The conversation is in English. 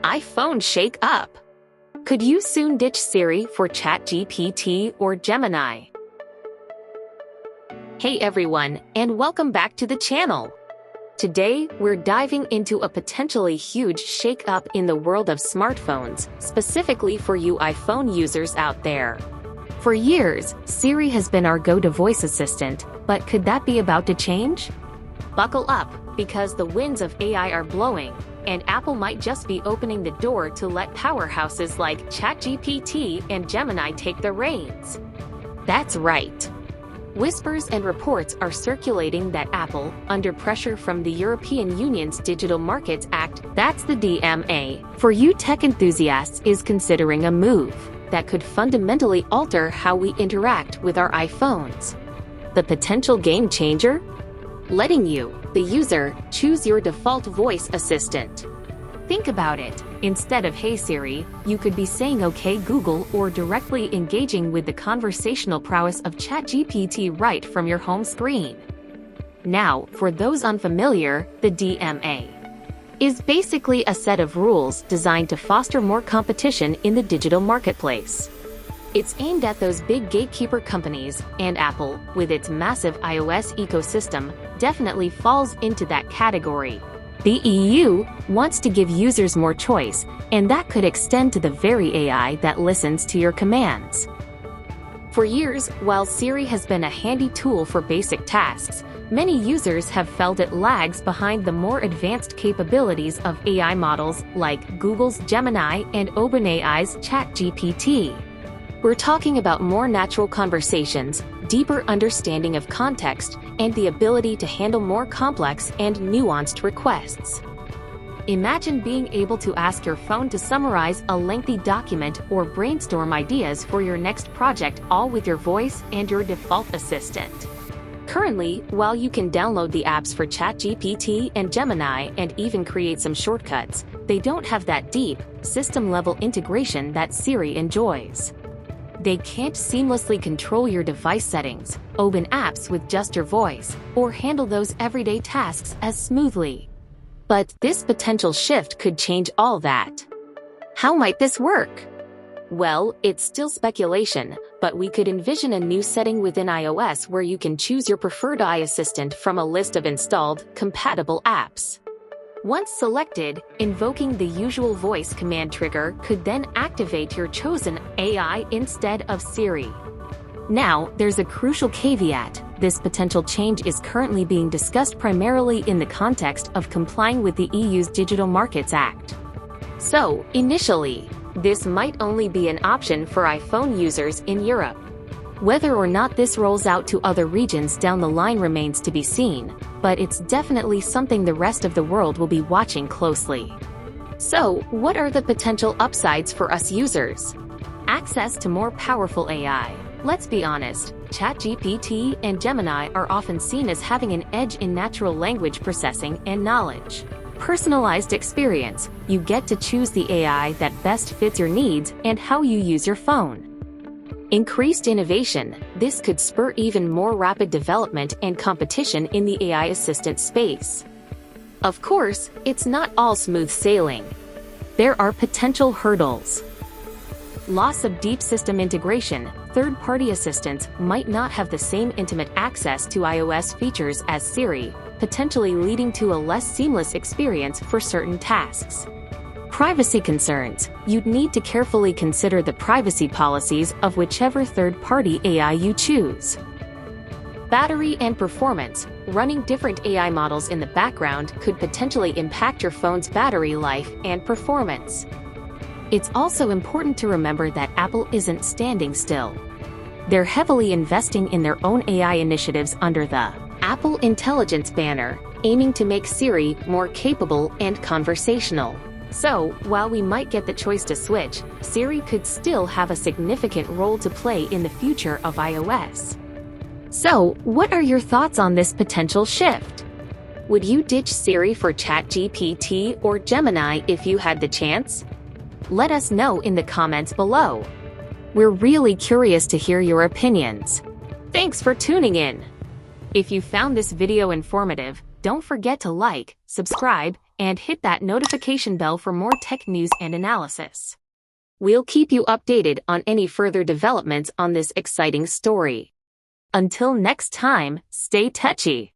iPhone shake up? Could you soon ditch Siri for ChatGPT or Gemini? Hey everyone, and welcome back to the channel. Today, we're diving into a potentially huge shake-up in the world of smartphones, specifically for you iPhone users out there. For years, Siri has been our go-to voice assistant, but could that be about to change? Buckle up, because the winds of AI are blowing, and Apple might just be opening the door to let powerhouses like ChatGPT and Gemini take the reins. That's right. Whispers and reports are circulating that Apple, under pressure from the European Union's Digital Markets Act, that's the DMA, for you tech enthusiasts, is considering a move that could fundamentally alter how we interact with our iPhones. The potential game changer? Letting you, the user, choose your default voice assistant. Think about it. Instead of "Hey Siri," you could be saying "Okay Google" or directly engaging with the conversational prowess of ChatGPT right from your home screen. Now, for those unfamiliar, the DMA is basically a set of rules designed to foster more competition in the digital marketplace. It's aimed at those big gatekeeper companies, and Apple, with its massive iOS ecosystem, definitely falls into that category. The EU wants to give users more choice, and that could extend to the very AI that listens to your commands. For years, while Siri has been a handy tool for basic tasks, many users have felt it lags behind the more advanced capabilities of AI models like Google's Gemini and OpenAI's ChatGPT. We're talking about more natural conversations, deeper understanding of context, and the ability to handle more complex and nuanced requests. Imagine being able to ask your phone to summarize a lengthy document or brainstorm ideas for your next project, all with your voice and your default assistant. Currently, while you can download the apps for ChatGPT and Gemini and even create some shortcuts, they don't have that deep, system-level integration that Siri enjoys. They can't seamlessly control your device settings, open apps with just your voice, or handle those everyday tasks as smoothly. But this potential shift could change all that. How might this work? Well, it's still speculation, but we could envision a new setting within iOS where you can choose your preferred iAssistant from a list of installed, compatible apps. Once selected, invoking the usual voice command trigger could then activate your chosen AI instead of Siri. Now, there's a crucial caveat. This potential change is currently being discussed primarily in the context of complying with the EU's Digital Markets Act. So, initially, this might only be an option for iPhone users in Europe. Whether or not this rolls out to other regions down the line remains to be seen, but it's definitely something the rest of the world will be watching closely. So, what are the potential upsides for us users? Access to more powerful AI. Let's be honest, ChatGPT and Gemini are often seen as having an edge in natural language processing and knowledge. Personalized experience. You get to choose the AI that best fits your needs and how you use your phone. Increased innovation. This could spur even more rapid development and competition in the AI assistant space. Of course, it's not all smooth sailing. There are potential hurdles. Loss of deep system integration. Third-party assistants might not have the same intimate access to iOS features as Siri, potentially leading to a less seamless experience for certain tasks. Privacy concerns. You'd need to carefully consider the privacy policies of whichever third-party AI you choose. Battery and performance. Running different AI models in the background could potentially impact your phone's battery life and performance. It's also important to remember that Apple isn't standing still. They're heavily investing in their own AI initiatives under the Apple Intelligence banner, aiming to make Siri more capable and conversational. So, while we might get the choice to switch, Siri could still have a significant role to play in the future of iOS. So, what are your thoughts on this potential shift? Would you ditch Siri for ChatGPT or Gemini if you had the chance? Let us know in the comments below. We're really curious to hear your opinions. Thanks for tuning in. If you found this video informative, don't forget to like, subscribe, and hit that notification bell for more tech news and analysis. We'll keep you updated on any further developments on this exciting story. Until next time, stay touchy.